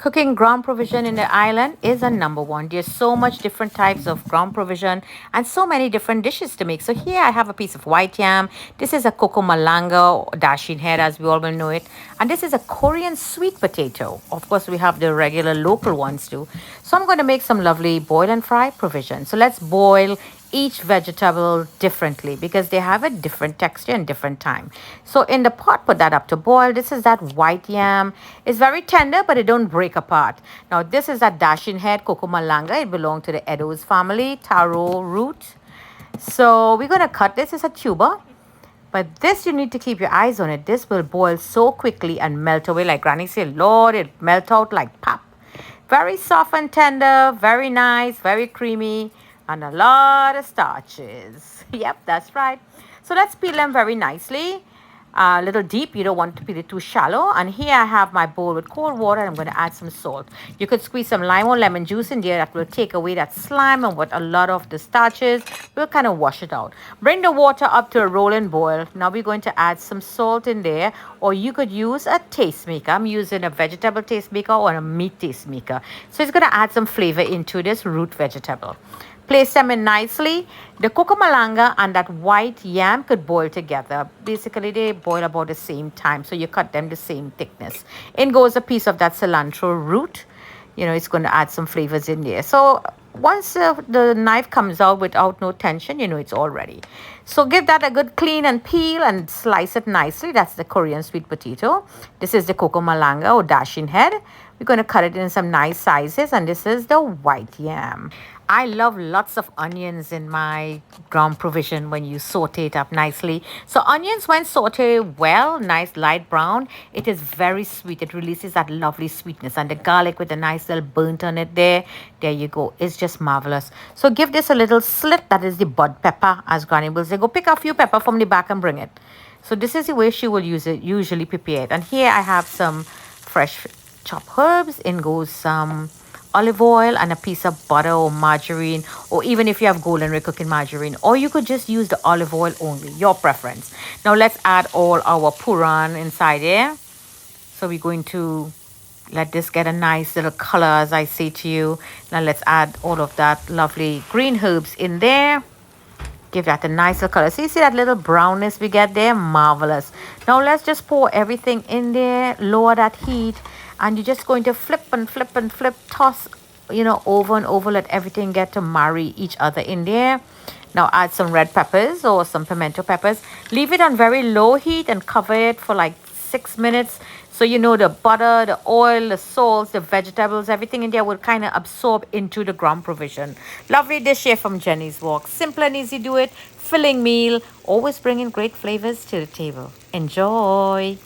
Cooking ground provision in the island is a number one. There's so much different types of ground provision and so many different dishes to make. So here I have a piece of white yam. This is a coco malanga or dasheen head as we all will know it. And this is a Korean sweet potato. Of course, we have the regular local ones too. So I'm going to make some lovely boil and fry provision. So let's boil each vegetable differently because they have a different texture and different time. So in the pot, put that up to boil. This is that white yam. It's very tender, but it don't break apart. Now this is that dasheen head, coco malanga. It belongs to the Edo's family, taro root. So we're going to cut this as a tuber. But this, you need to keep your eyes on it. This will boil so quickly and melt away. Like Granny said, Lord, it melt out like pop. Very soft and tender, very nice, very creamy, and a lot of starches. Yep, that's right. So let's peel them very nicely. A little deep, you don't want to peel it too shallow. And here I have my bowl with cold water. I'm going to add some salt. You could squeeze some lime or lemon juice in there. That will take away that slime and what a lot of the starches will kind of wash it out. Bring the water up to a rolling boil. Now we're going to add some salt in there, or you could use a tastemaker. I'm using a vegetable tastemaker or a meat tastemaker. So it's going to add some flavor into this root vegetable. Place them in nicely. The coco malanga and that white yam could boil together. Basically, they boil about the same time. So you cut them the same thickness. In goes a piece of that cilantro root. You know, it's going to add some flavors in there. So once the knife comes out without no tension, you know it's all ready. So give that a good clean and peel and slice it nicely. That's the Korean sweet potato. This is the coco malanga or dasheen head. We're going to cut it in some nice sizes. And this is the white yam. I love lots of onions in my ground provision when you saute it up nicely. So onions, when sauteed well, nice light brown, it is very sweet. It releases that lovely sweetness. And the garlic with a nice little burnt on it there. There you go. It's just marvelous. So give this a little slit. That is the bud pepper, as Granny will say. Go pick a few pepper from the back and bring it. So this is the way she will use it, usually prepare it. And here I have some fresh chopped herbs. In goes some olive oil and a piece of butter or margarine, or even if you have golden ray cooking margarine, or you could just use the olive oil only, your preference. Now let's add all our puran inside there. So we're going to let this get a nice little color, as I say to you. Now let's add all of that lovely green herbs in there. Give that a nice little color. So you see that little brownness we get there? Marvelous. Now let's just pour everything in there, lower that heat, and you're just going to flip and flip and flip, toss, you know, over and over. Let everything get to marry each other in there. Now add some red peppers or some pimento peppers. Leave it on very low heat and cover it for like 6 minutes. So you know the butter, the oil, the salts, the vegetables, everything in there will kind of absorb into the ground provision. Lovely dish here from Jenny's Walk. Simple and easy, do it. Filling meal. Always bringing great flavors to the table. Enjoy.